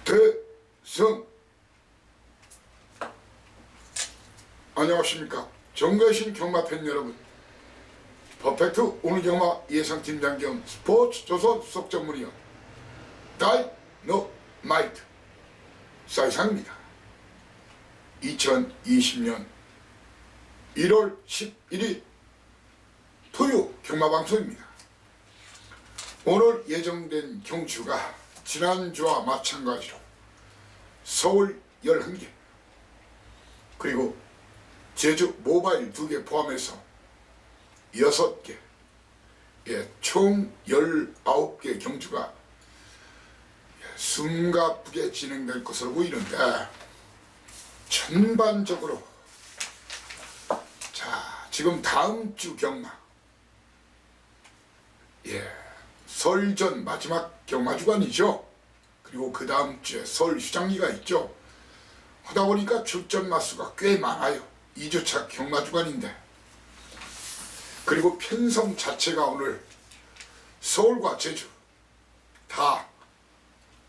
대성. 안녕하십니까 정거신 경마팬 여러분. 퍼펙트 오늘 경마 예상팀장 겸 스포츠조선 수석 전문위원 다이너마이트 사이상입니다. 2020년 1월 11일 토요 경마방송입니다. 오늘 예정된 경주가 지난주와 마찬가지로 서울 11개 그리고 제주 모바일 2개 포함해서 6개, 총 19개 경주가 숨가쁘게 진행될 것으로 보이는데, 전반적으로 자 지금 다음 주 경마, 설전 마지막 경마주간이죠. 그리고 그 다음 주에 설 휴장기가 있죠. 하다 보니까 출전 마수가 꽤 많아요. 2주차 경마주간인데, 그리고 편성 자체가 오늘 서울과 제주 다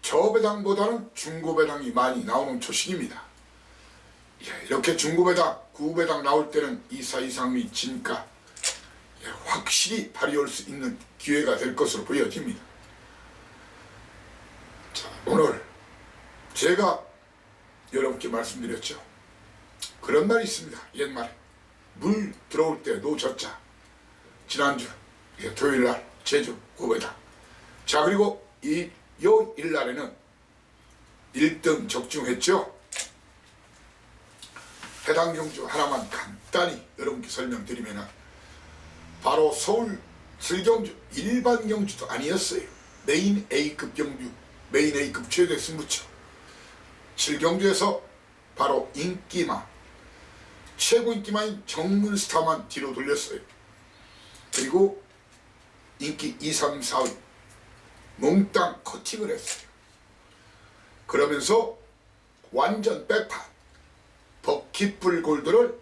저배당보다는 중고배당이 많이 나오는 초식입니다. 이렇게 중고배당, 구배당 나올 때는 이사이상 및 진가 확실히 발휘할 수 있는 기회가 될 것으로 보여집니다. 자, 오늘 제가 여러분께 말씀드렸죠. 그런 말이 있습니다. 옛말에 물 들어올 때 노젓자. 지난주 토요일날 제주 구배당. 자, 그리고 이 요일날에는 1등 적중했죠. 해당 경주 하나만 간단히 여러분께 설명드리면, 바로 서울 슬경주 일반 경주도 아니었어요. 메인 A급 경주, 메인 A급 최대 승부처 슬경주에서 바로 인기마, 최고 인기마인 정문스타만 뒤로 돌렸어요. 그리고 인기 2, 3, 4위 몽땅 커팅을 했어요. 그러면서 완전 백판 버킷풀 골드를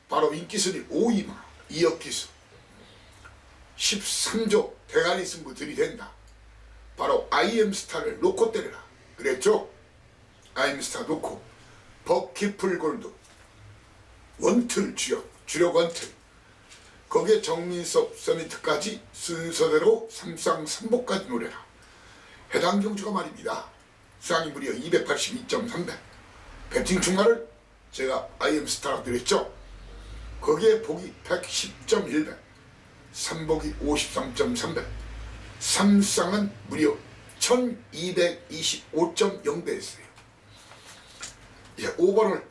바로 인기순위 5위마 이혁기수 13조 대가리 승부 들이댄다. 바로 IM스타를 놓고 때려라 그랬죠. IM스타 놓고 버킷풀 골드 원틀 주력 원틀, 거기에 정민섭 서미트까지 순서대로 3상 3복까지 노래라. 해당 경주가 말입니다. 수상이 무려 282.3배, 배팅 충마를 제가 IM스타라고 드렸죠. 거기에 복이 110.1배, 3복이 53.3배, 3쌍은 무려 1225.0배였어요. 5번을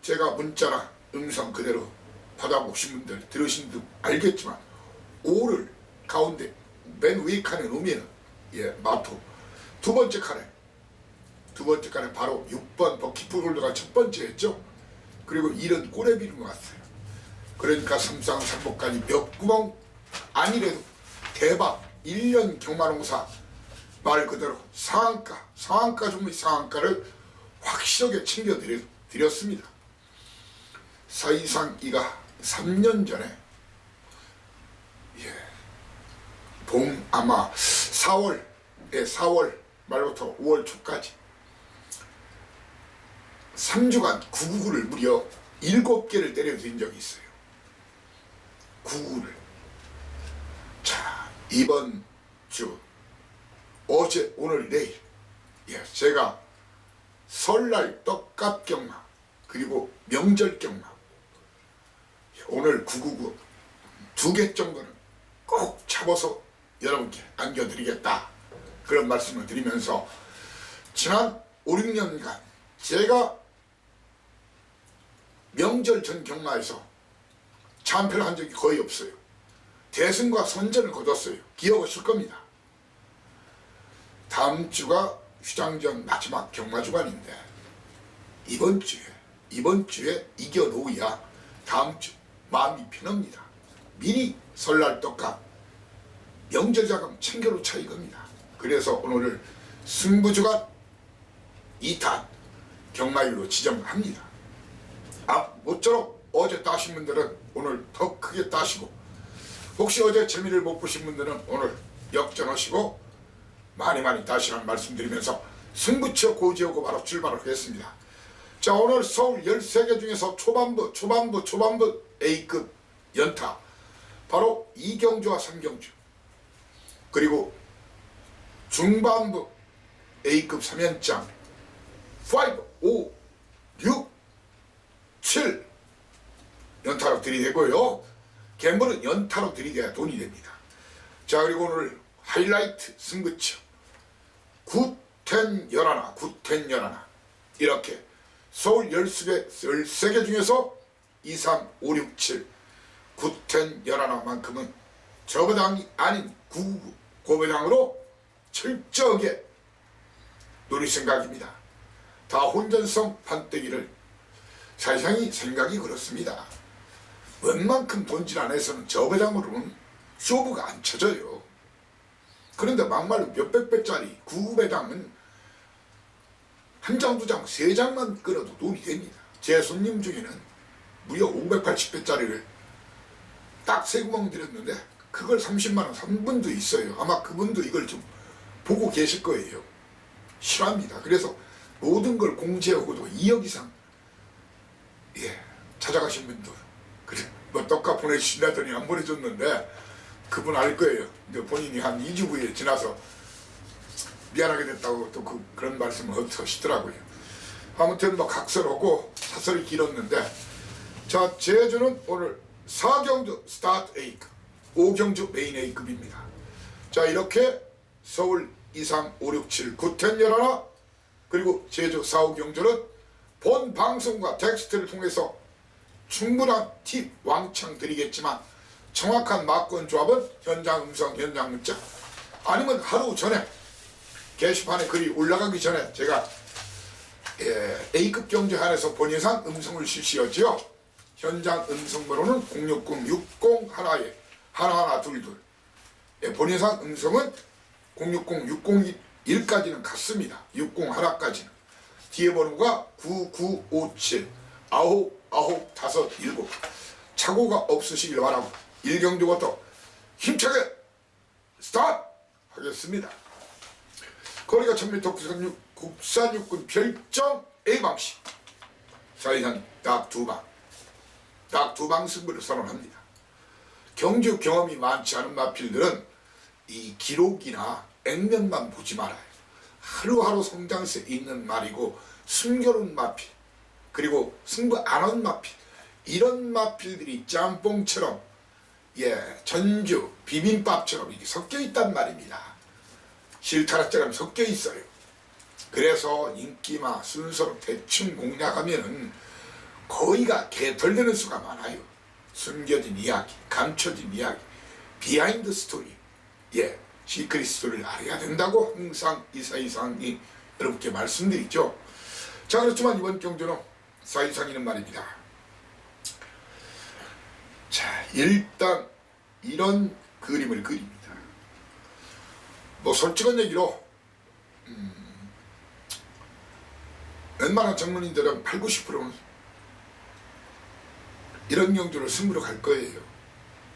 제가 문자나 음성 그대로 받아보신 분들, 들으신 분들 알겠지만, 5를 가운데 맨 위에 칸에 놓으면 마토 두 번째 칸에 바로 6번 버킷풀 골드가 첫 번째였죠. 그리고 1은 꼬레비를 놓았어요. 그러니까 3쌍 3복까지 몇 구멍 아니래도 대박 1년 경마농사 말 그대로 상한가 중의 상한가를 확실하게 챙겨드렸습니다. 사이상 이가 3년 전에 아마 4월 말부터 5월 초까지 3주간 999를 무려 7개를 때려드린 적이 있어요. 999를. 자, 이번 주 어제 오늘 내일 제가 설날 떡값 경마 그리고 명절 경마 오늘 999 2개 정도는 꼭 잡아서 여러분께 안겨드리겠다, 그런 말씀을 드리면서, 지난 5, 6년간 제가 명절 전 경마에서 참패를 한 적이 거의 없어요. 대승과 선전을 거뒀어요. 기억하실 겁니다. 다음 주가 휴장전 마지막 경마주간인데, 이번 주에 이겨놓으야 다음 주 마음이 편합니다. 미리 설날 떡값 명절자금 챙겨놓자 이겁니다. 그래서 오늘을 승부주간 2탄 경마일로 지정합니다. 모쪼록 어제 따신 분들은 오늘 더 크게 따시고, 혹시 어제 재미를 못 보신 분들은 오늘 역전하시고 많이 따시라는 말씀드리면서, 승부처 고지하고 바로 출발을 하겠습니다. 자, 오늘 서울 13개 중에서 초반부 A급 연타 바로 2경주와 3경주, 그리고 중반부 A급 3연장 5, 5, 6, 7 연타로 들이대고요. 갬블은 연타로 들이대야 돈이 됩니다. 자, 그리고 오늘 하이라이트 승부처 9, 10, 11 이렇게 서울 13개 중에서 2, 3, 5, 6, 7 9, 10, 11만큼은 저배당이 아닌 999 고배당으로 철저하게 노릴 생각입니다. 다 혼전성 판때기를 사실상이 생각이 그렇습니다. 웬만큼 돈질 안에서는 저배당으로는 쇼부가 안 쳐져요. 그런데 막말로 몇백 배짜리 9배당은 한 장, 두 장, 세 장만 끊어도 돈이 됩니다. 제 손님 중에는 무려 580배짜리를 딱 세 구멍 들였는데 그걸 30만원 산 분도 있어요. 아마 그분도 이걸 좀 보고 계실 거예요. 실화입니다. 그래서 모든 걸 공제하고도 2억 이상 찾아가신 분도 그래 뭐 떡값 보내주신다더니 안 보내줬는데 그분 알 거예요. 근데 본인이 한 2주 후에 지나서 미안하게 됐다고 또 그런 말씀을 하시더라고요. 아무튼 뭐 각설하고 사설이 길었는데, 자, 제주는 오늘 4경주 스타트 A급, 5경주 메인 A급입니다. 자, 이렇게 서울 2, 3, 5, 6, 7, 9, 10, 11 그리고 제주 4, 5경주는 본 방송과 텍스트를 통해서 충분한 팁 왕창 드리겠지만 정확한 막권 조합은 현장 음성, 현장 문자 아니면 하루 전에 게시판에 글이 올라가기 전에 제가 A급 경주 한에서 본예상 음성을 실시하지요. 현장 음성 번호는 060-60 1122. 본예상 음성은 060-601까지는 같습니다. 60 하나까지는. 뒤에 번호가 9957 9957. 착오가 없으시길 바라고 1경주부터 힘차게 스타트 하겠습니다. 거리가 1000m 국산 육군 별정 A방식 사이산 딱 두 방 승부를 선언합니다. 경주 경험이 많지 않은 마필들은 이 기록이나 액면만 보지 말아요. 하루하루 성장세 있는 말이고 숨겨놓은 마필, 그리고 승부 안 한 마필, 이런 마필들이 짬뽕처럼 전주 비빔밥처럼 이렇게 섞여 있단 말입니다. 실타락처럼 섞여 있어요. 그래서 인기마 순서로 대충 공략하면은 거의가 개털되는 수가 많아요. 숨겨진 이야기, 감춰진 이야기, 비하인드 스토리, 시크릿 스토리를 알아야 된다고 항상 이사이상이 여러분께 말씀드리죠. 자, 그렇지만 이번 경주는 사이상이는 말입니다. 자, 일단 이런 그림을 그립니다. 뭐 솔직한 얘기로 웬만한 전문인들은 8, 90%는 이런 경주를 승부로 갈 거예요.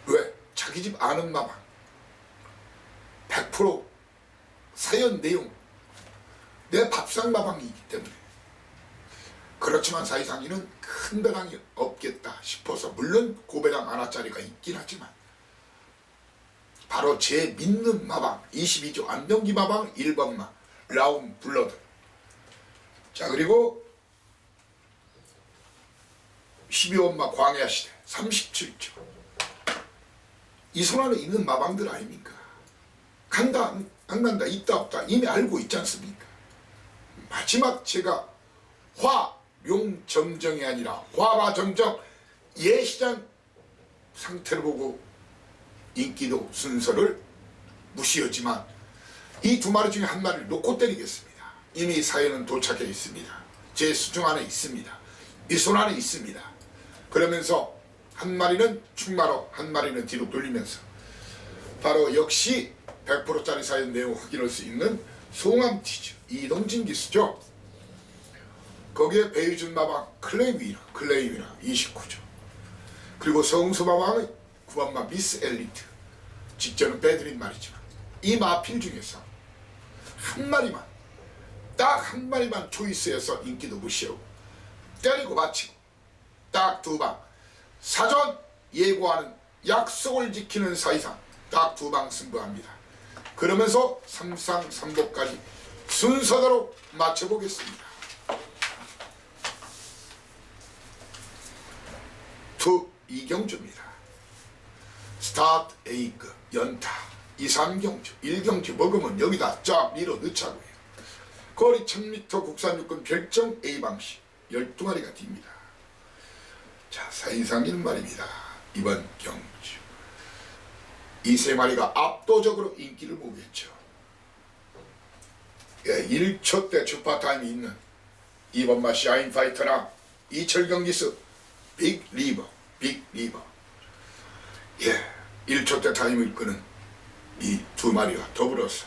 왜? 자기 집 아는 마방 100% 사연 내용 내 밥상 마방이기 때문에. 그렇지만 사이상이는 큰 배당이 없겠다 싶어서, 물론 고배당 하나짜리가 있긴 하지만 바로 제 믿는 마방 22조 안병기 마방 1번마 라운 블러드. 자, 그리고 12원마 광야시대 37조. 이 손안에 있는 마방들 아닙니까? 간다 안 간다 있다 없다 이미 알고 있지 않습니까? 마지막 제가 화룡점정이 아니라 화마점정 예시장 상태를 보고 인기도 순서를 무시하지만 이 두 마리 중에 한 마리를 놓고 때리겠습니다. 이미 사연은 도착해 있습니다. 제 수중 안에 있습니다. 이 손 안에 있습니다. 그러면서 한 마리는 충마로, 한 마리는 뒤로 돌리면서 바로 역시 100%짜리 사연 내용 확인할 수 있는 송암 티즈 이동진 기수죠. 거기에 베이준 마방 클레이 위너 29조. 그리고 성수 마방은 9번마 미스 엘리트, 직전은 빼드린 말이지만 이 마필 중에서 한 마리만 딱 한 마리만 초이스해서 인기도 무시하고 때리고 마치고 딱 두 방 사전 예고하는 약속을 지키는 사이상 딱 두 방 승부합니다. 그러면서 3상 3복까지 순서대로 맞춰보겠습니다. 투 이경주입니다. 스타트 A급 연타 2, 3경주 1경주 먹으면 여기다 쫙 밀어 넣자고요. 거리 1000m 국산 육군 별정 A방식 12마리가 뜁니다. 자, 사이상인 말입니다. 이번 경주 이 세 마리가 압도적으로 인기를 보겠죠. 예, 1초 때 주파타임이 있는 이번마 샤인파이터나 이철경기스 빅리버 예, 1초 때 타임을 끄는 이 두 마리와 더불어서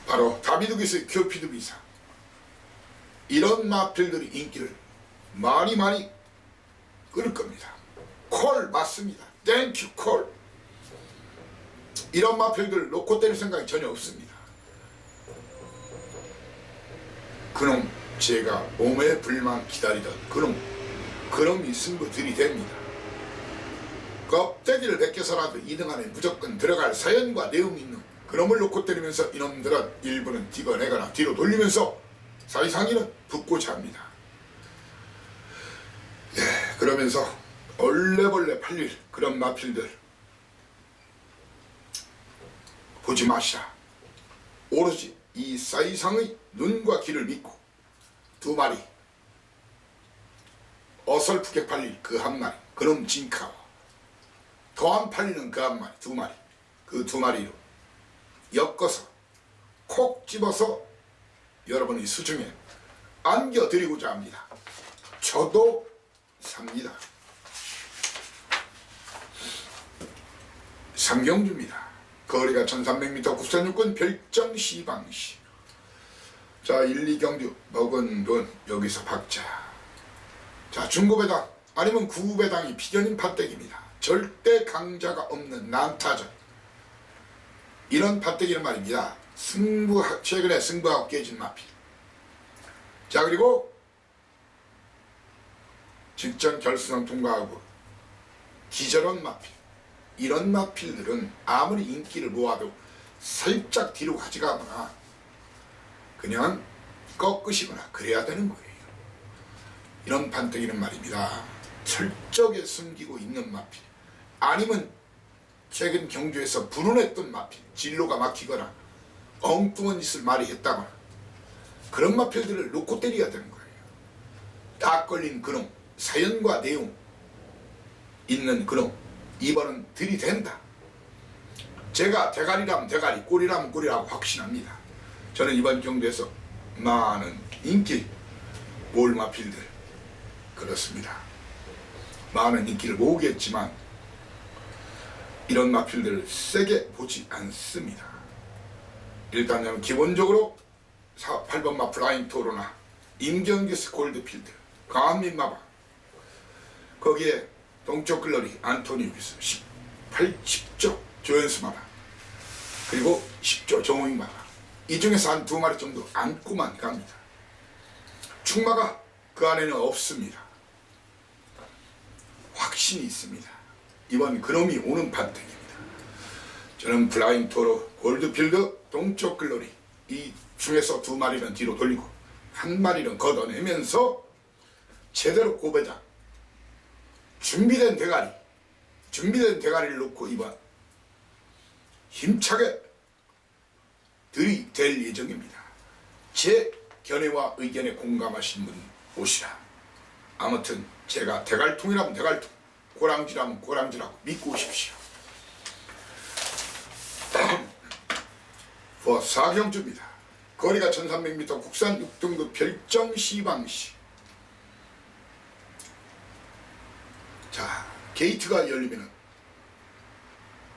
바로 다비드기스의 큐피드 비상 이런 마필들이 인기를 많이 끌 겁니다. 콜 맞습니다. 땡큐 콜. 이런 마필들 놓고 때릴 생각이 전혀 없습니다. 그놈 제가 몸에 불만 기다리던 그놈이 승부 들이댑니다. 껍데기를 벗겨서라도 2등 안에 무조건 들어갈 사연과 내용이 있는 그놈을 놓고 때리면서 이놈들은 일부는 뛰어내거나 뒤로 돌리면서 사이상위는 붙고자 합니다. 예, 그러면서 얼레벌레 팔릴 그런 마필들 보지 마시라. 오로지 이 사이상의 눈과 귀를 믿고 두 마리 어설프게 팔릴 그 한 마리 그놈 진카와 더 안 팔리는 그 한 마리 두 마리 그 두 마리로 엮어서 콕 집어서 여러분의 수중에 안겨드리고자 합니다. 저도 삽니다. 삼경주입니다. 거리가 1300m 국산육군 별정 시방시. 자, 1, 2경주 먹은 돈 여기서 박자. 자, 중고배당 아니면 구배당이 비견인 판때기입니다. 절대 강자가 없는 난타전. 이런 판때기는 말입니다. 최근에 승부하고 깨진 마필. 자, 그리고 직전 결승선 통과하고 기절한 마필. 이런 마필들은 아무리 인기를 모아도 살짝 뒤로 가져가거나 그냥 꺾으시거나 그래야 되는 거예요. 이런 판때기는 말입니다. 철저하게 숨기고 있는 마필 아니면 최근 경주에서 불운했던 마필 진로가 막히거나 엉뚱한 짓을 많이 했다거나 그런 마필들을 놓고 때려야 되는 거예요. 딱 걸린 그놈 사연과 내용 있는 그놈 이번은 들이댄다. 제가 대가리라면 대가리 꼴이라면 꼴이라고 확신합니다. 저는 이번 경주에서 많은 인기 몰마필들 그렇습니다. 많은 인기를 모으겠지만 이런 마필들을 세게 보지 않습니다. 일단 기본적으로 8번 마 플라잉 토로나 임경기스 골드필드 강한민마바 거기에 동쪽 글러리 안토니우기스 10조 조연수마바 그리고 10조 정호익마바 이 중에서 한 두 마리 정도 안고만 갑니다. 충마가 그 안에는 없습니다. 확신이 있습니다. 이번 그놈이 오는 판택입니다. 저는 플라잉 토로 골드필드 동쪽 글로리 이 중에서 두 마리는 뒤로 돌리고 한 마리는 걷어내면서 제대로 고배당 준비된 대가리를 놓고 이번 힘차게 들이댈 예정입니다. 제 견해와 의견에 공감하신 분 오시라. 아무튼 제가 대갈통이라면 대갈통 고랑지라면 고랑지라고 믿고 오십시오. 4경주입니다. 거리가 1300m 국산 6등급 별정 시방시. 자, 게이트가 열리면은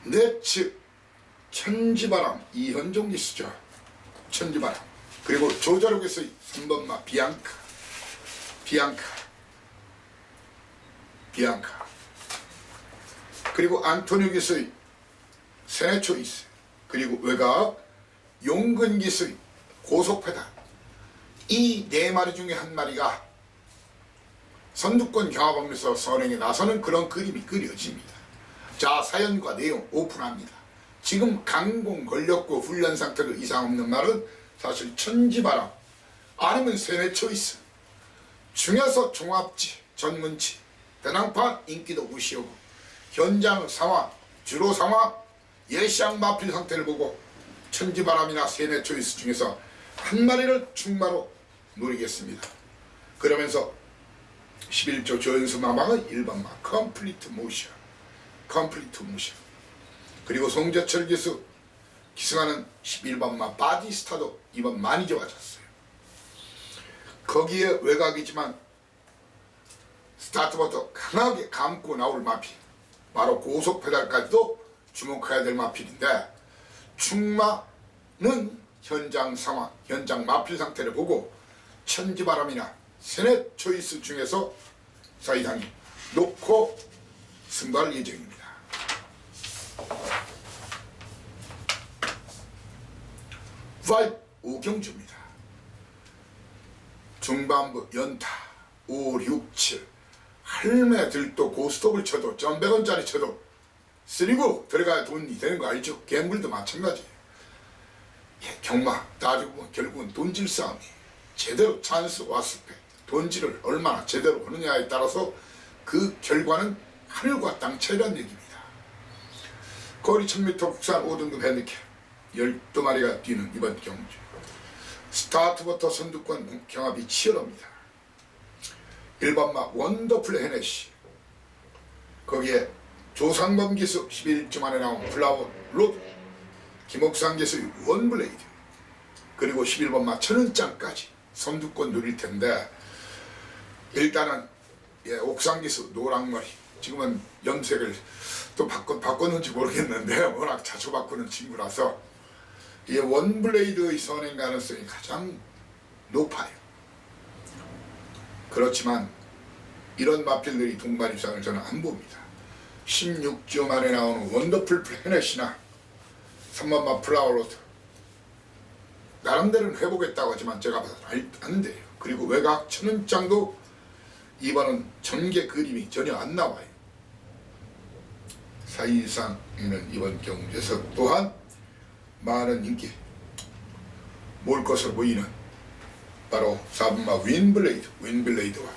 내측 천지바람 이현종 기수죠. 천지바람. 그리고 조자록에서 3번마 비앙카. 그리고 안토니우에서의 세네초이스. 그리고 외곽 용근기수의 고속페달 이 네 마리 중에 한 마리가 선두권 경합하면서 선행에 나서는 그런 그림이 그려집니다. 자, 사연과 내용 오픈합니다. 지금 강공 걸렸고 훈련 상태로 이상 없는 말은 사실 천지바람 아니면 세뇌 초이스 중에서 종합지, 전문지, 대낭판 인기도 무시하고 현장 상황, 주로 상황, 예시양 마필 상태를 보고 천지바람이나 세뇌 초이스 중에서 한 마리를 충마로 노리겠습니다. 그러면서 11조 조연수 마방의 1번마 컴플리트 모션 그리고 송재철 기수 기승하는 11번마 바디스타도 이번 많이 좋아졌어요. 거기에 외곽이지만 스타트부터 강하게 감고 나올 마필 바로 고속 페달까지도 주목해야 될 마필인데 충마는 현장 상황, 현장 마필 상태를 보고 천지바람이나 세뇌 초이스 중에서 사이상이 놓고 승부할 예정입니다. 파이브 오경주입니다. 중반부 연타 5, 6, 7 할매 들도 고스톱을 쳐도 1,100원짜리 쳐도 쓰리고 들어가야 돈이 되는 거 알죠? 갬블도 마찬가지예요. 경마 따지고 보면 결국은 돈질 싸움이 제대로 찬스 왔을 때 돈질을 얼마나 제대로 하느냐에 따라서 그 결과는 하늘과 땅 차이라는 얘기입니다. 거리 1000m 국산 5등급 핸디캡 12마리가 뛰는 이번 경주 스타트부터 선두권 경합이 치열합니다. 1번마 원더풀 헤네시 거기에 조상범 기수 11주 만에 나온 플라워 로드 김옥상 기수의 원블레이드 그리고 11번마 천은장까지 선두권 누릴 텐데 일단은 옥상 기수 노랑머리 지금은 염색을 또 바꿨는지 모르겠는데 워낙 자주 바꾸는 친구라서 이 원블레이드의 선행 가능성이 가장 높아요. 그렇지만 이런 마필들이 동반 입상을 저는 안 봅니다. 16주 만에 나오는 원더풀 플래닛이나 3번마 플라워로드 나름대로는 해보겠다고 하지만 제가 봐서 안 돼요. 그리고 외곽 천은장도 이번은 전개 그림이 전혀 안 나와요. 사이상에는 이번 경주에서 또한 많은 인기 몰 것으로 보이는 바로 4번마 윈블레이드와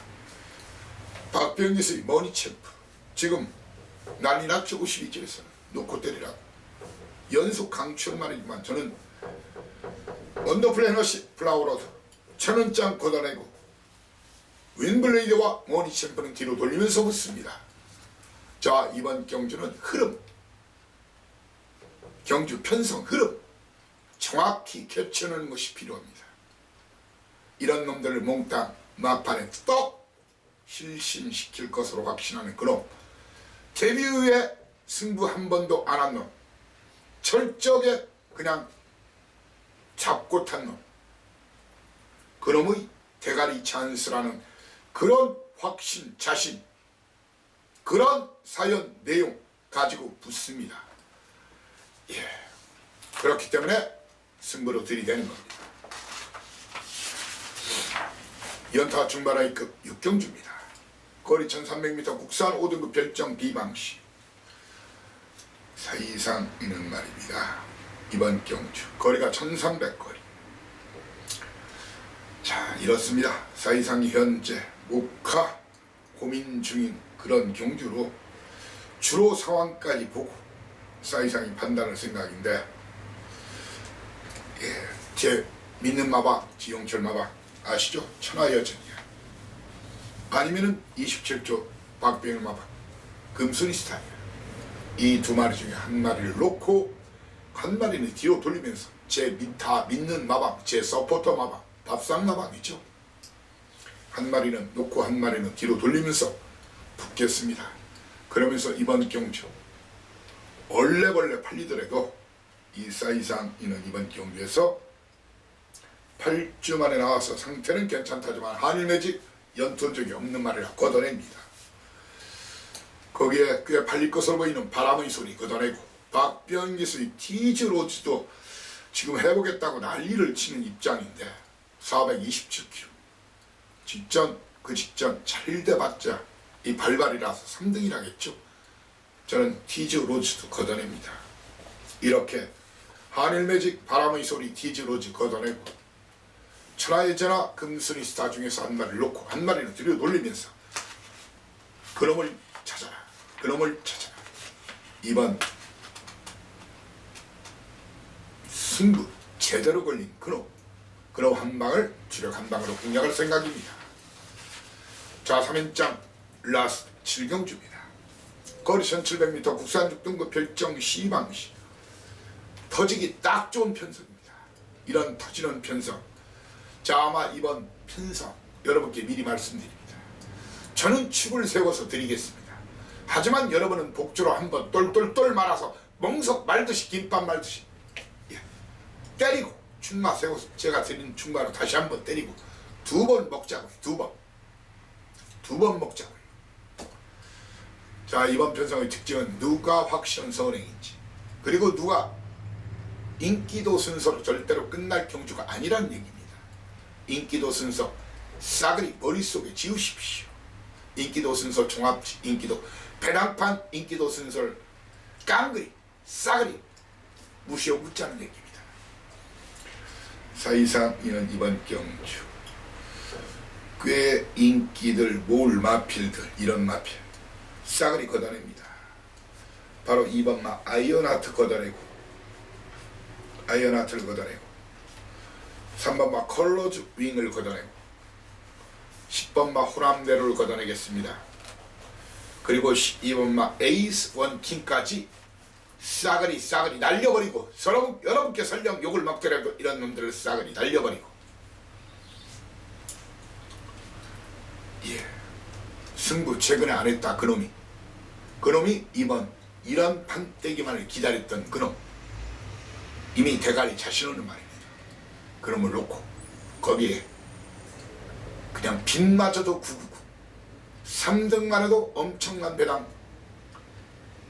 박병기수의 머니챔프 지금 난리 났죠. 52집에서는 놓고 때리라고 연속 강추를 말이지만 저는 원더풀 에너시 플라워로드 천원장 걷어내고 윈블레이드와 머니챔프는 뒤로 돌리면서 붙습니다. 자, 이번 경주는 흐름 경주 편성 흐름 정확히 캡처하는 것이 필요합니다. 이런 놈들을 몽땅 막판에 떡 실신시킬 것으로 확신하는 그놈 데뷔 후에 승부 한 번도 안 한 놈 철저하게 그냥 잡고 탄 놈 그놈의 대가리 찬스라는 그런 확신 자신 그런 사연 내용 가지고 붙습니다. 그렇기 때문에 승부로 들이대는 겁니다. 연타 중반하이급 6경주입니다. 거리 1300m 국산 5등급 별정 비방시 사이상이는 말입니다. 이번 경주 거리가 1300거리. 자, 이렇습니다. 사이상이 현재 목화 고민 중인 그런 경주로 주로 상황까지 보고 사이상이 판단할 생각인데 제 믿는 마방 지용철 마방 아시죠? 천하여전이야. 아니면은 27조 박병일 마방 금순이 스타일이야. 이 두 마리 중에 한 마리를 놓고 한 마리는 뒤로 돌리면서 제 다 믿는 마방 제 서포터 마방 밥상 마방이죠. 한 마리는 놓고 한 마리는 뒤로 돌리면서 붙겠습니다. 그러면서 이번 경주 얼레벌레 팔리더라도 이 사이상이는 이번 경주에서 8주 만에 나와서 상태는 괜찮다지만 한일매직 연투 적이 없는 말이라 걷어냅니다. 거기에 꽤 팔릴 것으로 보이는 바람의 소리 걷어내고 박병기수의 티즈로즈도 지금 해보겠다고 난리를 치는 입장인데 427km 직전 잘 돼봤자 이 발발이라서 3등이라겠죠. 저는 티즈 로즈도 걷어냅니다. 이렇게 한일매직 바람의 소리 티즈 로즈 걷어내고 천하의 전하 금순이 스타 중에서 한 마리를 놓고 한 마리는 들여 놀리면서 그놈을 찾아라, 그놈을 찾아라. 이번 승부 제대로 걸린 그놈 한 방을 주력 한 방으로 공략할 생각입니다. 자, 3연장 라스트 7경주입니다. 거리 1700m 국산 6등급 별정 시방시. 터지기 딱 좋은 편성입니다. 이런 터지는 편성. 자, 아마 이번 편성 여러분께 미리 말씀드립니다. 저는 축을 세워서 드리겠습니다. 하지만 여러분은 복주로 한번 똘똘똘 말아서 멍석 말듯이 김밥 말듯이 때리고 충마 세워서 제가 드린 충마로 다시 한번 때리고 두 번 먹자고요. 두 번 먹자고요. 자, 이번 편성의 특징은 누가 확실한 선행인지, 그리고 누가 인기도 순서로 절대로 끝날 경주가 아니라는 얘기입니다. 인기도 순서 싸그리 머릿속에 지우십시오. 인기도 순서 종합지, 인기도 배낭판 인기도 순서를 깡그리 싸그리 무시하고 묻자는 얘기입니다. 사이상이는 이번 경주 꽤 인기들, 몰 마필들, 이런 마필 싸그리 걷어냅니다. 바로 2번 마 아이언하트 걷어내고, 아이언하트를 걷어내고, 3번 마 컬러즈 윙을 걷어내고, 10번 마 호남대로를 걷어내겠습니다. 그리고 12번 마 에이스 원킹까지 싸그리 날려버리고, 여러분께 설령 욕을 먹더라도 이런 놈들을 싸그리 날려버리고, 예, 승부 최근에 안 했다 그놈이 이번 이런 판때기만을 기다렸던 그놈, 이미 대가리 자신 없는 말입니다. 그놈을 놓고 거기에 그냥 빗마저도 999 3등만 해도 엄청난 배당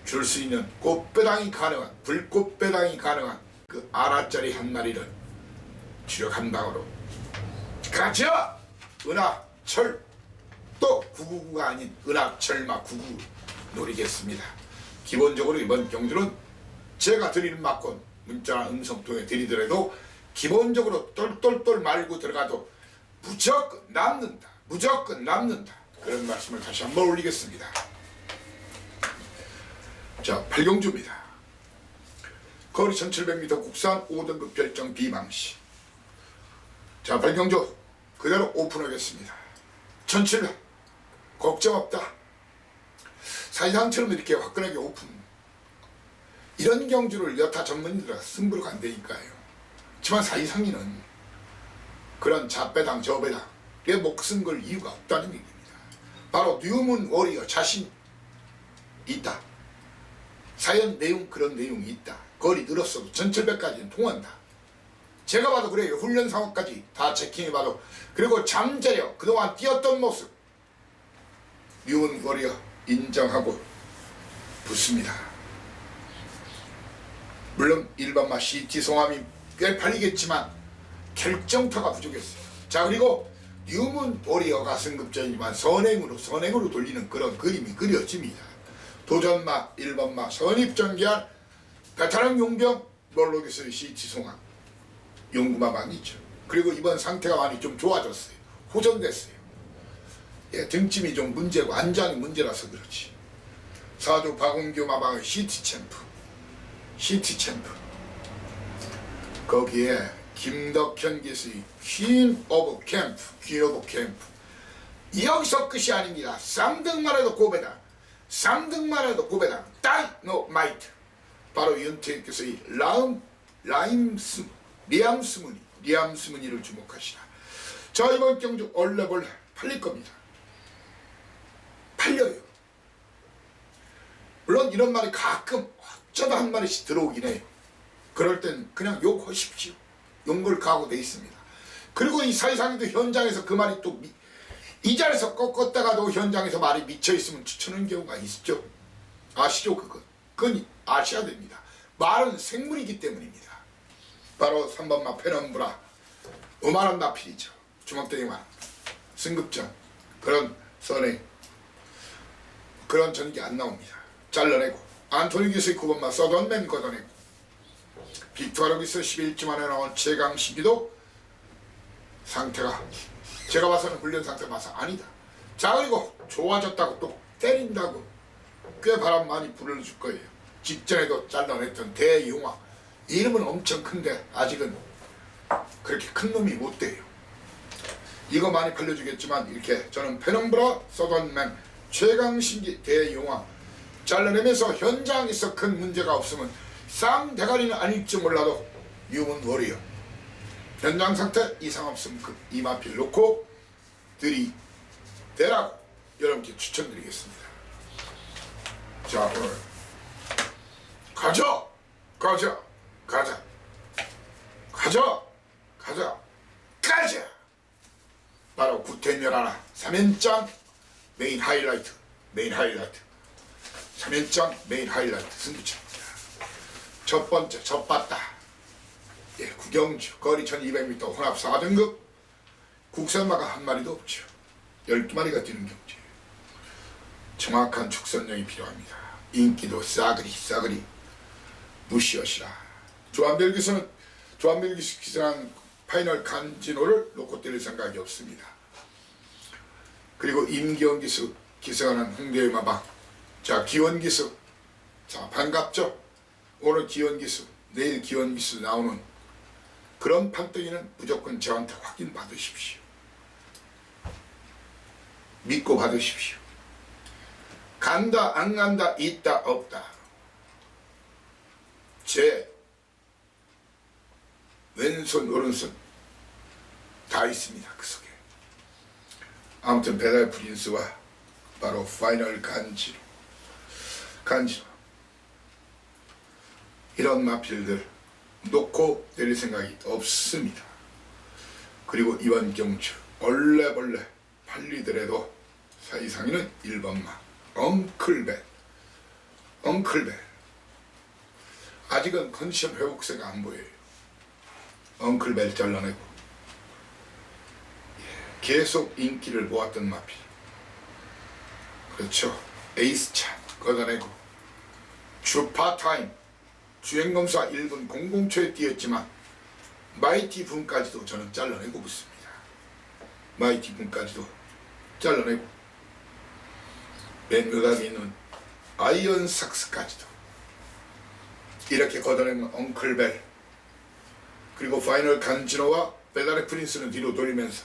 줄 수 있는 꽃배당이 가능한, 불꽃배당이 가능한 그 아라짜리 한 마리를 주력 한 방으로 가죠! 은하철, 또 999가 아닌 은하철마 99 노리겠습니다. 기본적으로 이번 경주는 제가 드리는 막권 문자나 음성 통해 드리더라도 기본적으로 똘똘똘 말고 들어가도 무조건 남는다, 무조건 남는다, 그런 말씀을 다시 한번 올리겠습니다. 자, 8경주입니다. 거리 1700m 국산 5등급 별정 비망시. 자, 8경주 그대로 오픈하겠습니다. 1700 걱정 없다. 사이상처럼 이렇게 화끈하게 오픈. 이런 경주를 여타 전문인들은 승부로 간다니까요. 하지만 사이상이는 그런 잡배당 저배당에 목숨 걸 이유가 없다는 얘기입니다. 바로 뉴문 워리어 자신 있다. 사연 내용, 그런 내용이 있다. 거리 늘었어도 1700까지는 통한다. 제가 봐도 그래요. 훈련 상황까지 다 체킹해봐도. 그리고 잠재력, 그동안 뛰었던 모습 뉴문 워리어 인정하고 붙습니다. 물론 일반마 CT 송함이 꽤 팔리겠지만 결정타가 부족했어요. 자, 그리고 뉴문 워리어가 승급전이지만 선행으로 돌리는 그런 그림이 그려집니다. 도전마, 1번마 선입전개한 베테랑 용병 몰로기스의 CT 송함 용구마방이 있죠. 그리고 이번 상태가 많이 좀 좋아졌어요. 호전됐어요. 예, 등짐이 좀 문제고 안장이 문제라서 그렇지. 사주 박은규 마방의 CT 챔프 거기에 김덕현 기수의 퀸 오브 캠프 여기서 끝이 아닙니다. 3등만 해도 고배당, 3등만 해도 고배당 다이노마이트. 바로 윤태익께서의 리암스무니를 주목하시라. 자, 이번 경주 얼레벌레 팔릴 겁니다. 팔려요. 물론 이런 말이 가끔 어쩌다 한 마리씩 들어오긴 해요. 그럴 땐 그냥 욕하십시오. 욕을 각오돼 있습니다. 그리고 이 사이상에도 현장에서 그 말이 또 이 자리에서 꺾었다가도 현장에서 말이 미쳐있으면 추천하는 경우가 있죠. 아시죠? 그건 아셔야 됩니다. 말은 생물이기 때문입니다. 바로 3번마 페넘브라. 오만한 마필이죠. 주먹대기만 승급전 그런 선행 그런 전기 안 나옵니다. 잘라내고 안토니 기스의 9번마 서던맨 걷어내고 빅토르 기스 11주 만에 나온 최강시기도 상태가 제가 봐서는 훈련 상태 봐서 아니다. 자, 그리고 좋아졌다고 또 때린다고 꽤 바람 많이 불어줄 거예요. 직전에도 잘라냈던 대용화 이름은 엄청 큰데 아직은 그렇게 큰 놈이 못 돼요. 이거 많이 팔려주겠지만 이렇게 저는 페넘브라 서던맨 최강신기 대용화 잘라내면서 현장에서 큰 문제가 없으면 쌍대가리는 아닐지 몰라도 유문 워리어 현장 상태 이상 없으면 그 이마필 놓고 들이대라고 여러분께 추천드리겠습니다. 자, 오늘 가자 바로 구텐열하나 3연장 메인 하이라이트 3연장 메인 하이라이트 승부차입니다. 첫 번째 젖봤다. 예, 구경주 거리 1200m 혼합 4등급 국산마가 한 마리도 없죠. 12마리가 뛰는 경주예요. 정확한 축선력이 필요합니다. 인기도 싸그리 무시하시라. 조한별기서는 기사한 파이널 간지노를 놓고 때릴 생각이 없습니다. 그리고 임기원 기수 기승하는 홍대의 마방. 자, 기원 기수. 자, 반갑죠? 오늘 기원 기수, 내일 기원 기수 나오는 그런 판때기는 무조건 저한테 확인 받으십시오. 믿고 받으십시오. 간다 안 간다 있다 없다. 제 왼손 오른손 다 있습니다. 그 속에. 아무튼 배달 프린스와 바로 파이널 간지로 이런 마필들 놓고 내릴 생각이 없습니다. 그리고 이번 경주 얼레벌레 팔리더라도 사이상위는 1번마 엉클벨 아직은 컨디션 회복세가 안 보여요. 엉클벨 잘라내고 계속 인기를 모았던 마필. 그렇죠. 에이스찬 걷어내고 주파타임 주행검사 1분 00초에 뛰었지만 마이티 분까지도 저는 잘라내고 붙습니다. 마이티 분까지도 잘라내고 맨 외곽에 있는 아이언 삭스까지도 이렇게 걷어내면 엉클벨 그리고 파이널 간지노와 배달의 프린스는 뒤로 돌리면서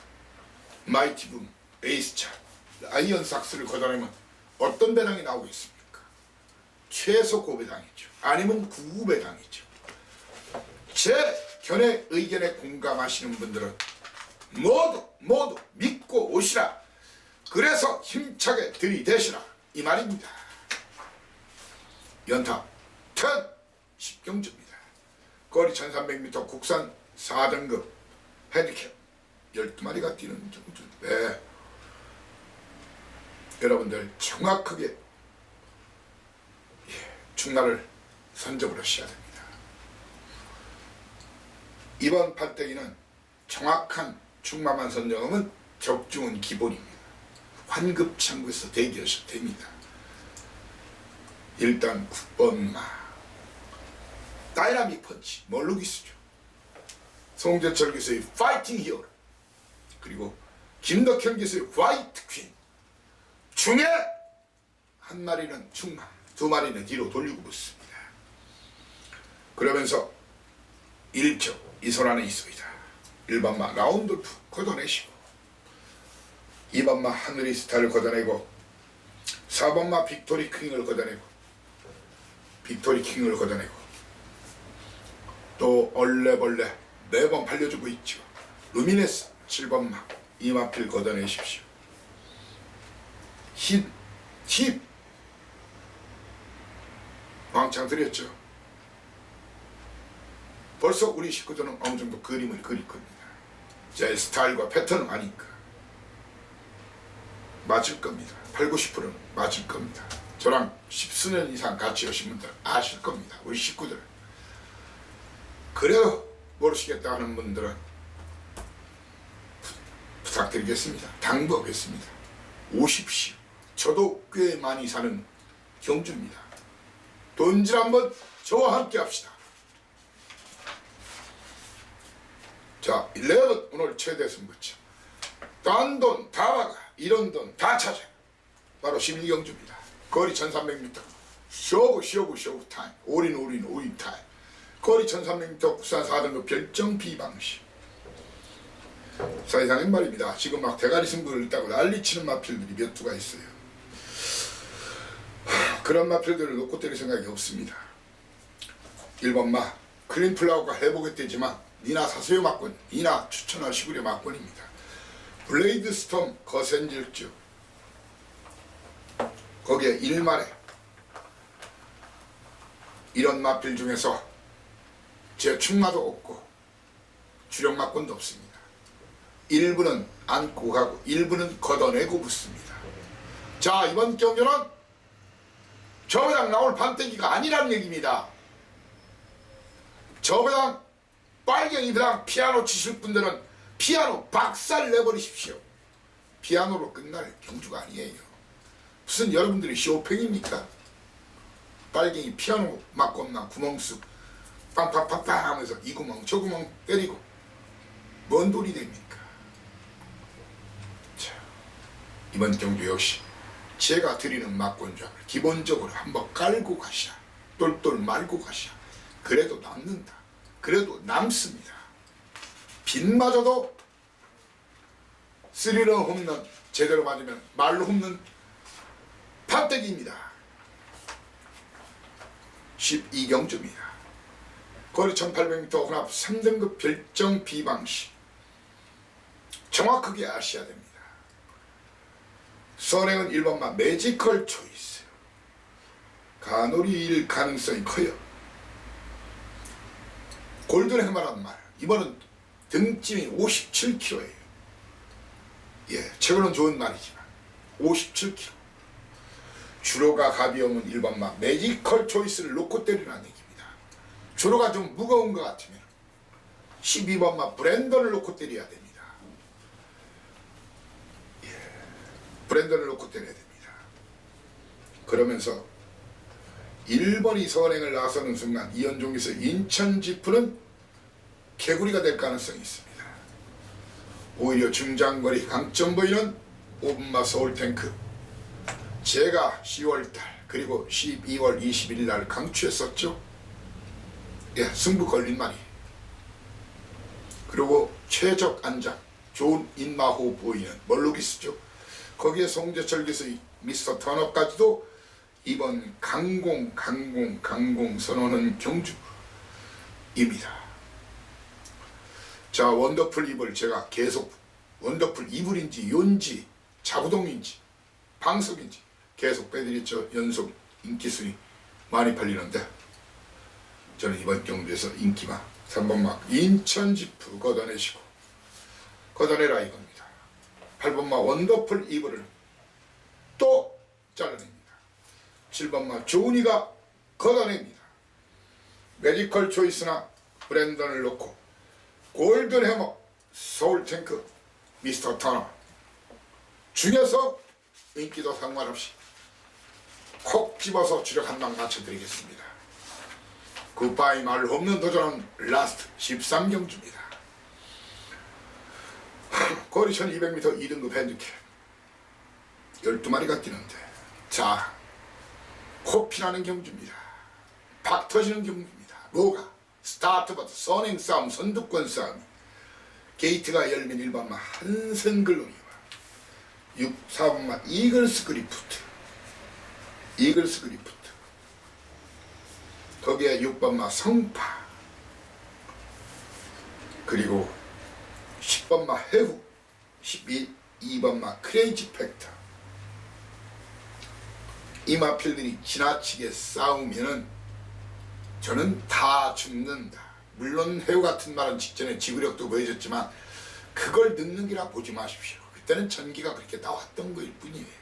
마이티 분, 에이스차, 아이언 삭스를 걷어내면 어떤 배당이 나오겠습니까? 최소 고배당이죠. 아니면 9배당이죠. 제 견해 의견에 공감하시는 분들은 모두 믿고 오시라. 그래서 힘차게 들이대시라 이 말입니다. 연타 턴 10경주입니다. 거리 1300m 국산 4등급 핸디캡 12마리가 뛰는 경주인데 여러분들 정확하게 충나를 선점을 하셔야 됩니다. 이번 판때기는 정확한 충마만 선정하면 적중은 기본입니다. 환급창구에서 대기하셔도 됩니다. 일단 9번마 다이나믹 펀치 뭘로 기수죠. 송재철 기수의 파이팅 히어로 그리고 김덕현 기수의 화이트 퀸 중에 한 마리는 충마 두 마리는 뒤로 돌리고 붙습니다. 그러면서 1초 이 손 안에 있습니다. 1번마 라운드프 걷어내시고 2번마 하늘이 스타를 걷어내고 4번마 빅토리 킹을 걷어내고 또 얼레벌레 매번 팔려주고 있죠. 루미네스 7번마 이마필 걷어내십시오. 힙 왕창 드렸죠. 벌써 우리 식구들은 어느 정도 그림을 그릴 겁니다. 제 스타일과 패턴은 아니까 맞을 겁니다. 80, 90%는 맞을 겁니다. 저랑 10수년 이상 같이 오신 분들 아실 겁니다. 우리 식구들. 그래도 모르시겠다 하는 분들은 부탁드리겠습니다. 당부하겠습니다. 오십시오. 저도 꽤 많이 사는 경주입니다. 돈질 한번 저와 함께 합시다. 자, 11 오늘 최대 승부처. 딴 돈 다 박아, 이런 돈 다 찾아. 바로 11경주입니다. 거리 1300m. 쇼부 타임. 올인 타임. 거리 1300m 국산 4등급 별정 비방식. 사이상의 말입니다. 지금 막 대가리 승부를 있다고 난리치는 마필들이 몇 두가 있어요. 그런 마필들을 놓고 때릴 생각이 없습니다. 1번 마 클린플라워가 해보겠대지만 니나 사세요 막권, 니나 추천하시구려 막권입니다. 블레이드 스톰 거센질주, 거기에 1말에 이런 마필 중에서 제 충마도 없고 주력 막권도 없습니다. 일부는 안고 가고 일부는 걷어내고 붙습니다. 자, 이번 경기는 저배당 나올 판때기가 아니라는 얘기입니다. 저배당 빨갱이배당 피아노 치실 분들은 피아노 박살 내버리십시오. 피아노로 끝날 경주가 아니에요. 무슨 여러분들이 쇼팽입니까? 빨갱이 피아노 막고만 구멍쑥 빵빵빵빵 하면서 이 구멍 저 구멍 때리고 뭔 돈이 됩니까? 자, 이번 경주 역시 제가 드리는 막권장을 기본적으로 한번 깔고 가시라. 똘똘 말고 가시라. 그래도 남는다. 그래도 남습니다. 빗마저도 스리러 홈런 제대로 맞으면 말로 홈런 판때기입니다. 12경주입니다. 거리 1800m 혼합 3등급 별정 비방식. 정확하게 아셔야 됩니다. 선행은 1번마 매지컬 초이스. 가놀이일 가능성이 커요. 골든해머란 말. 이번은 등짐이 57kg예요. 예, 최근은 좋은 말이지만 57kg. 주로가 가벼우면 1번마 매지컬 초이스를 놓고 때리라는 얘기입니다. 주로가 좀 무거운 것 같으면 12번마 브랜던을 놓고 때려야 됩니다. 브랜던을 놓고 때려야 됩니다. 그러면서 1번이 선행을 나서는 순간 이연종에서 인천지프는 개구리가 될 가능성이 있습니다. 오히려 중장거리 강점 보이는 5분마 서울탱크, 제가 10월달 그리고 12월 21일 강추했었죠. 예, 승부 걸린 말이. 그리고 최적 안장 좋은 인마호 보이는 멀로기스죠. 거기에 송재철 기수의 미스터 턴업까지도 이번 강공 선언은 경주입니다. 자, 원더풀 이불 제가 계속 원더풀 이불인지 요인지 자부동인지 방석인지 계속 빼드렸죠. 연속 인기순위 많이 팔리는데 저는 이번 경주에서 인기만 3번막 인천지프 걷어내시고 걷어내라 이겁니다. 8번마 원더풀 이불을 또 잘라냅니다. 7번마 조은이가 걷어냅니다. 매지컬 초이스나 브랜던을 놓고 골든해머 서울탱크 미스터 터너 중에서 인기도 상관없이 콕 집어서 주력 한 방 맞춰드리겠습니다. 굿바이 말 없는 도전은 라스트 13경주입니다. 거리 1200m 2등급 핸디캡 12마리가 뛰는데, 자, 코피나는 경주입니다. 박 터지는 경주입니다. 뭐가? 스타트부터 선행 싸움, 선두권 싸움. 게이트가 열린 1번마 한생글로리와 4번마 이글스 그리프트 거기에 6번마 성파, 그리고 10번마 해후, 2번마 크레이지 팩터. 이 마필들이 지나치게 싸우면은 저는 다 죽는다. 물론 해후 같은 말은 직전에 지구력도 보여줬지만 그걸 늦는 기라 보지 마십시오. 그때는 전기가 그렇게 나왔던 거일 뿐이에요.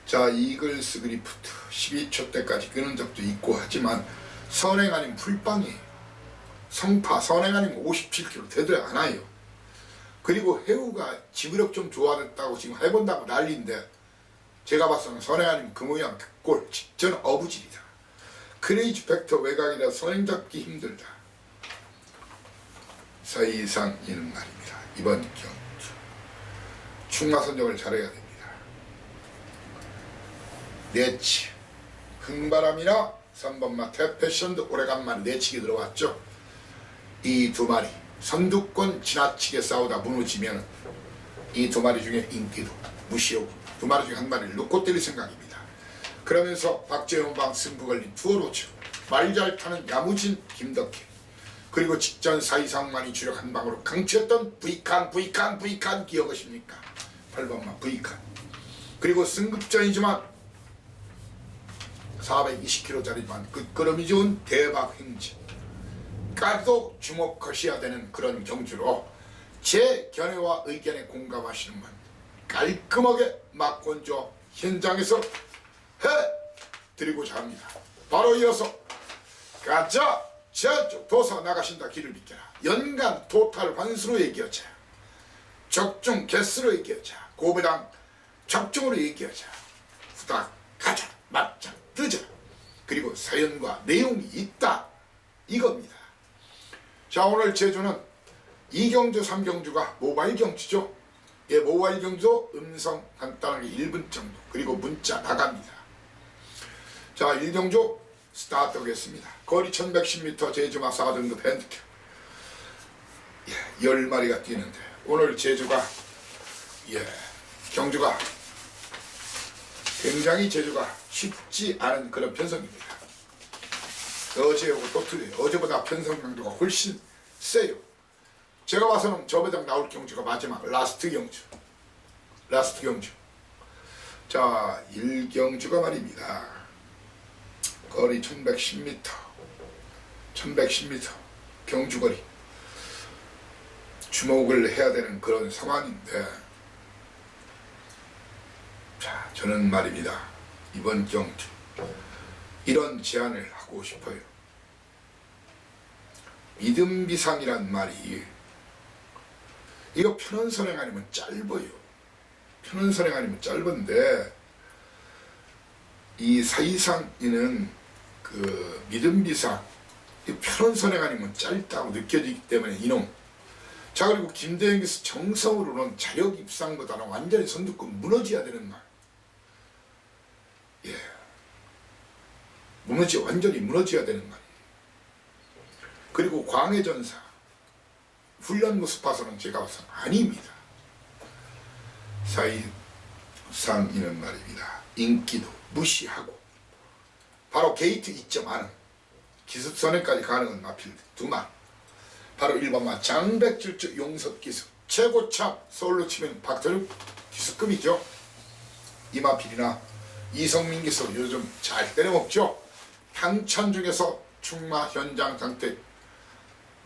자, 이글스 그리프트 12초 때까지 끄는 적도 있고 하지만 선행 아닌 풀빵이에요. 성파 선행아니면 57km 되도 않아요. 그리고 해우가 지구력 좀 좋아졌다고 지금 해본다고 난리인데 제가 봐서는 선행아니면 그 모양 그 꼴 직전 어부질이다. 크레이지 팩터 외곽이라 선행 잡기 힘들다. 사이상 이는 말입니다. 이번 경주 충마 선정을 잘해야 됩니다. 내치 흥바람이나 3번마 태패션도 오래간만에 내치기 들어왔죠. 이 두 마리 선두권 지나치게 싸우다 무너지면 이 두 마리 중에 인기도 무시하고 두 마리 중에 한 마리를 놓고 때릴 생각입니다. 그러면서 박재홍방 승부 걸린 투어로즈 말 잘 타는 야무진 김덕희 그리고 직전 사이상만이 주력 한 방으로 강추했던 부이칸 기억하십니까? 8번마 부이칸 그리고 승급전이지만 420kg짜리만 끝걸음이 좋은 대박 행진까지도 주목하셔야 되는 그런 경주로 제 견해와 의견에 공감하시는 분 깔끔하게 막건조 현장에서 해드리고자 합니다. 바로 이어서 가자 저쪽 도서 나가신다 길을 비켜라. 연간 토탈 환수로 얘기하자. 적중 개수로 얘기하자. 고배당 적중으로 얘기하자. 후딱 가자 맞자 뜨자. 그리고 사연과 내용이 있다 이겁니다. 자 오늘 제주는 2경주 3경주가 모바일 경주죠. 예, 모바일 경주 음성 간단하게 1분 정도 그리고 문자 나갑니다. 자 1경주 스타트 하겠습니다. 거리 1110m 제주마 4등급 핸드캡 10마리가 뛰는데 오늘 제주가 경주가 굉장히 제주가 쉽지 않은 그런 편성입니다. 어제하고 또 틀려요. 어제보다 편성 강도가 훨씬 세요. 제가 봐서는 저배당 나올 경주가 마지막 라스트 경주. 자 1경주가 말입니다. 거리 1110m 경주거리 주목을 해야 되는 그런 상황인데 자 저는 말입니다. 이번 경주 이런 제안을 하고 싶어요. 믿음비상이란 말이 이거 편원선행 아니면 짧아요. 편원선행 아니면 짧은데 이 사이상이는 그 믿음비상 편원선행 아니면 짧다고 느껴지기 때문에 이놈. 자 그리고 김대영께서 정성으로는 자력 입상보다는 완전히 선두권 무너져야 되는 말. 예, 완전히 무너져야 되는 말이에요. 그리고 광해전사 훈련 모습 봐서는 제가 봐서 아닙니다. 사이상이는 말입니다. 인기도 무시하고 바로 게이트 2.1은 기습선행까지 가능한 마필드 두 마리 바로 1번마 장백질주 용섭기수 최고참 서울로 치면 박태륙 기수급이죠. 이마필이나 이성민 기수 요즘 잘 때려먹죠. 향천 중에서 충마 현장 상태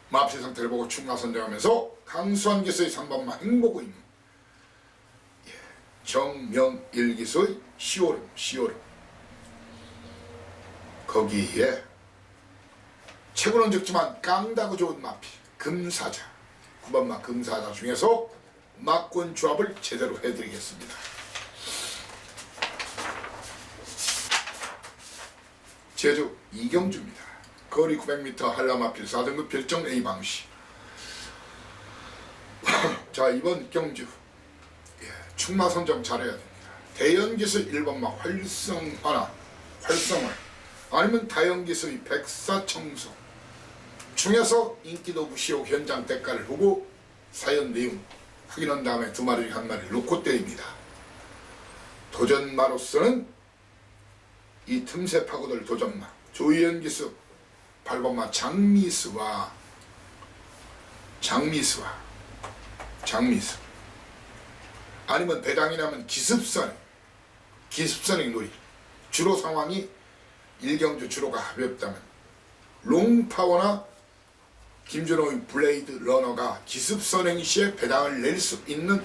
마필 상태를 보고 충마 선정하면서 강수환 기수의 3번마 행보고 있는 정명일 기수의 시오름 거기에 체구는 적지만 깡다구 좋은 마필 금사자 9번마 금사자 중에서 막권 조합을 제대로 해드리겠습니다. 제주 이경주입니다. 거리 900m 한라마필 4등급 별정 A방시. 자 이번 경주 충마 선정 잘해야 됩니다. 대연기수 1번마 활성화 아니면 다연기수의 백사청소 중에서 인기도 무시하고 현장 대가를 보고 사연 내용 확인한 다음에 두 마리 한 마리 놓고 때립니다. 도전마로서는 이 틈새 파고들 도전마 조희연 기수 8번마 장미수 아니면 배당이라면 기습선행 놀이 주로 상황이 1경주 주로가 가볍다면 롱파워나 김준호의 블레이드 러너가 기습선행 시에 배당을 낼 수 있는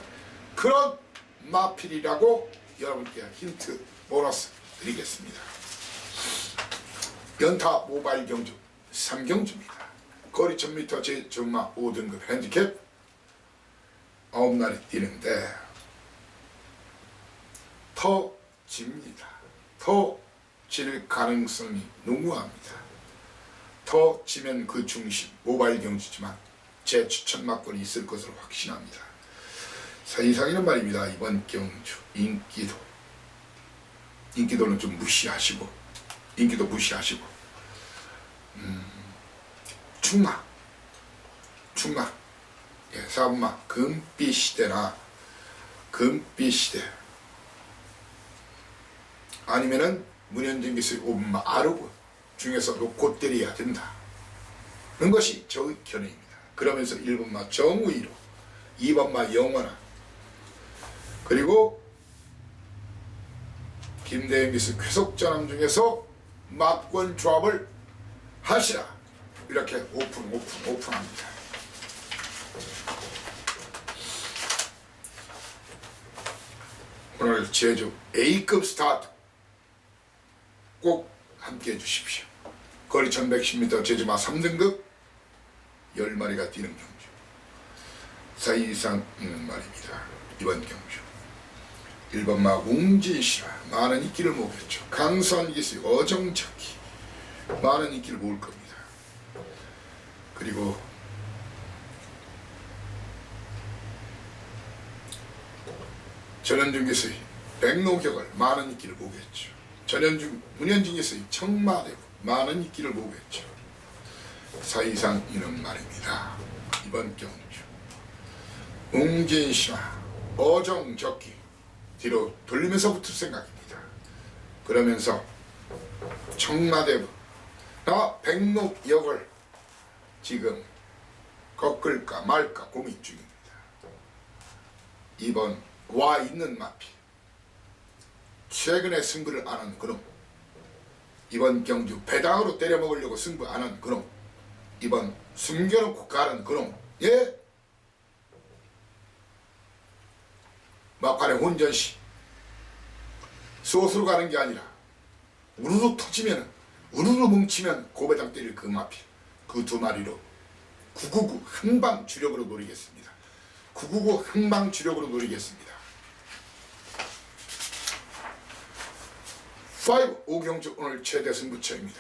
그런 마필이라고 여러분께 힌트 보너스 드리겠습니다. 연타 모바일 경주 3경주입니다. 거리 1000m 제전마 5등급 핸디캡 9마리 뛰는데 더 집니다. 더 질 가능성이 농후합니다. 더 지면 그 중심 모바일 경주지만 제 추천 막권이 있을 것으로 확신합니다. 자, 이상이란 말입니다. 이번 경주 인기도는 좀 무시하시고 인기도 무시하시고 충마 예, 4분마 금빛시대나 금빛시대 아니면은 문현진 기수의 5분마 아르고 중에서 놓고 때려야 된다 는 것이 저의 견해입니다. 그러면서 1번마 정의로 2번마 영원한 그리고 김대현 기수 쾌속전함 중에서 막권 조합을 하시라 이렇게 오픈합니다. 오늘 제주 A급 스타트 꼭 함께 해주십시오. 거리 1110m 제주마 3등급 10마리가 뛰는 경주. 사이 이상 있는 말입니다. 이번 경주 1번마 웅진시라 많은 인기를 모으겠죠. 강수한 기수 어정착기 많은 인기를 모을 겁니다. 그리고 전현중 기수의 백로격을 많은 인기를 모으겠죠. 문현진 기수의 청마대부 많은 인기를 모으겠죠. 사이상 이는 말입니다. 이번 경주 웅진시라 어정적기 뒤로 돌리면서 붙을 생각입니다. 그러면서 청마대부나 백록역을 지금 꺾을까 말까 고민 중입니다. 이번 와 있는 마필 최근에 승부를 안 한 그놈 이번 경주 배당으로 때려먹으려고 승부 안 한 그놈 이번 숨겨놓고 가는 그놈 예? 막판에 혼전시 소수로 가는 게 아니라 우르르 터지면 우르르 뭉치면 고배당 때릴 그 마필 그 두 마리로 999 한방 주력으로 노리겠습니다. 999 한방 주력으로 노리겠습니다. 5 오경주 오늘 최대 승부처입니다.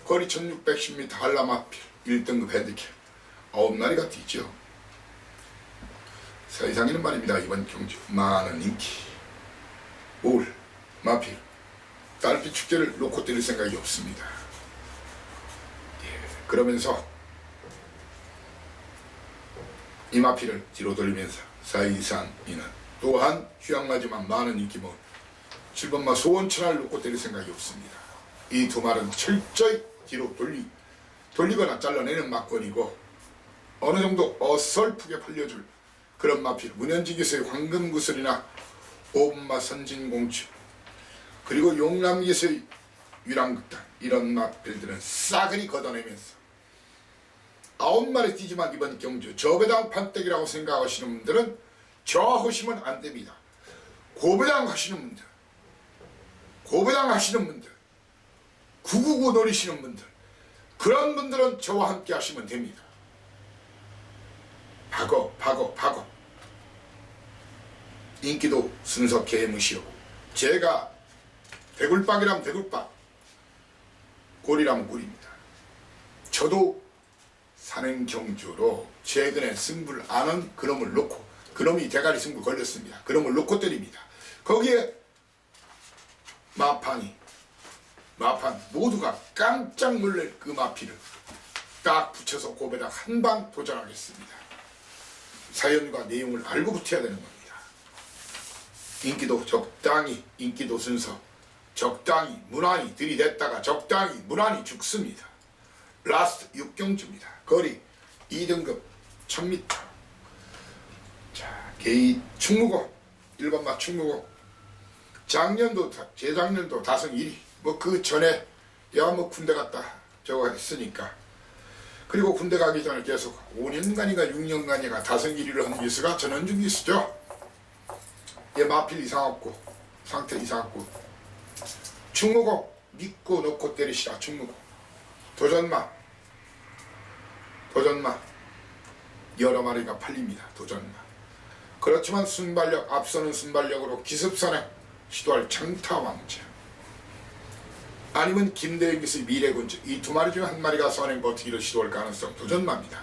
거리 1610m 한라마필 1등급 핸디캡 9마리가 뛰죠. 사 이상이는 말입니다. 이번 경주 많은 인기 올 마필 딸빛 축제를 놓고 때릴 생각이 없습니다. 예, 그러면서 이 마필을 뒤로 돌리면서 사 이상이는 또한 휴양마지만 많은 인기 모은 7번마 소원천하를 놓고 때릴 생각이 없습니다. 이 두 말은 철저히 뒤로 돌리거나 잘라내는 막권이고 어느 정도 어설프게 팔려줄 그런 마필 문현진 기수의 황금구슬이나 5분마 선진공주 그리고 용남 기수의 유랑극단 이런 마필들은 싸그리 걷어내면서 9마리 뛰지만 이번 경주 저배당 판때기라고 생각하시는 분들은 저하시면 안 됩니다. 고배당 하시는 분들 999 노리시는 분들 그런 분들은 저와 함께 하시면 됩니다. 박어 인기도 순서 개무시오. 제가 대굴박이라면 대굴박 골이라면 골입니다. 저도 산행경주로 최근에 승부를 안한 그놈을 놓고 그놈이 대가리 승부 걸렸습니다. 그놈을 놓고 때립니다. 거기에 마판 모두가 깜짝 놀랄 그 마피를 딱 붙여서 고배당 한방 도전하겠습니다. 사연과 내용을 알고 붙어야 되는 겁니다. 인기도 적당히 인기도 순서 적당히 무난히 들이댔다가 적당히 무난히 죽습니다. 라스트 6경주입니다. 거리 2등급 1000m. 자, 개인 충무고 1번마 충무고 작년도 재작년도 다성 1위 뭐 그 전에 야 군대 갔다 저거 했으니까 그리고 군대 가기 전에 계속 5년간인가 6년간인가 다성 1위를 한 기수가 전현중 기수죠. 얘 마필 이상 없고 상태 이상 없고 충무고 믿고 놓고 때리시라 충무고 도전마 도전마 여러 마리가 팔립니다. 도전마. 그렇지만 순발력 앞서는 순발력으로 기습선행 시도할 장타왕자 아니면 김대영 기수의 미래군주 이 두 마리 중 한 마리가 선행 버티기를 시도할 가능성 도전마입니다.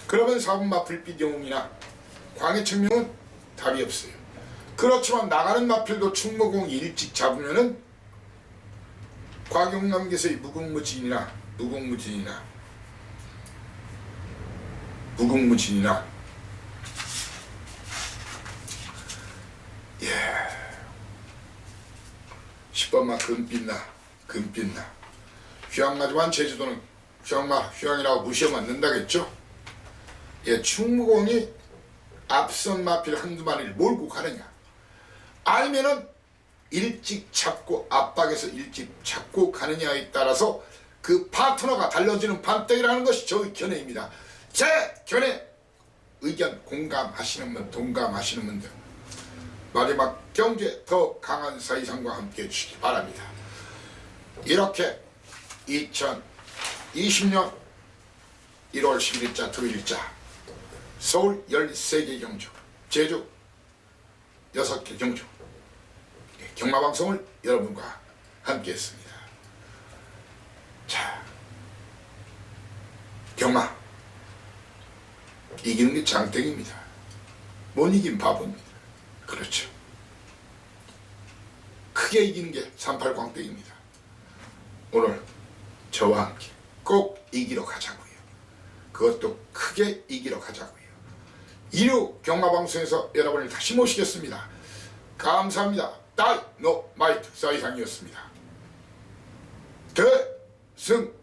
그러면 4분마 불빛 영웅이나 광해청명은 답이 없어요. 그렇지만 나가는 마필도 충무공이 일찍 잡으면은 곽용남 기수의 무궁무진이나 예 10번마 금빛나 휴양마지만 제주도는 휴양이라고 무시하면 안 된다겠죠. 예, 충무공이 앞선 마필 한두 마리를 몰고 가느냐 아니면은 일찍 잡고 압박해서 일찍 잡고 가느냐에 따라서 그 파트너가 달라지는 판때기라는 것이 저의 견해입니다. 제 견해 의견 공감하시는 분 동감하시는 분들 마지막 경제 더 강한 사이상과 함께 해주시기 바랍니다. 이렇게 2020년 1월 11일자 토요일자 서울 13개 경주 제주 6개 경주 경마방송을 여러분과 함께 했습니다. 자, 경마 이기는 게 장땡입니다. 못 이긴 바보입니다. 그렇죠. 크게 이기는 게 38광땡입니다. 오늘 저와 함께 꼭 이기러 가자고요. 그것도 크게 이기러 가자고요. 1호 경마방송에서 여러분을 다시 모시겠습니다. 감사합니다. 다이노마이트 사이상이었습니다. 대승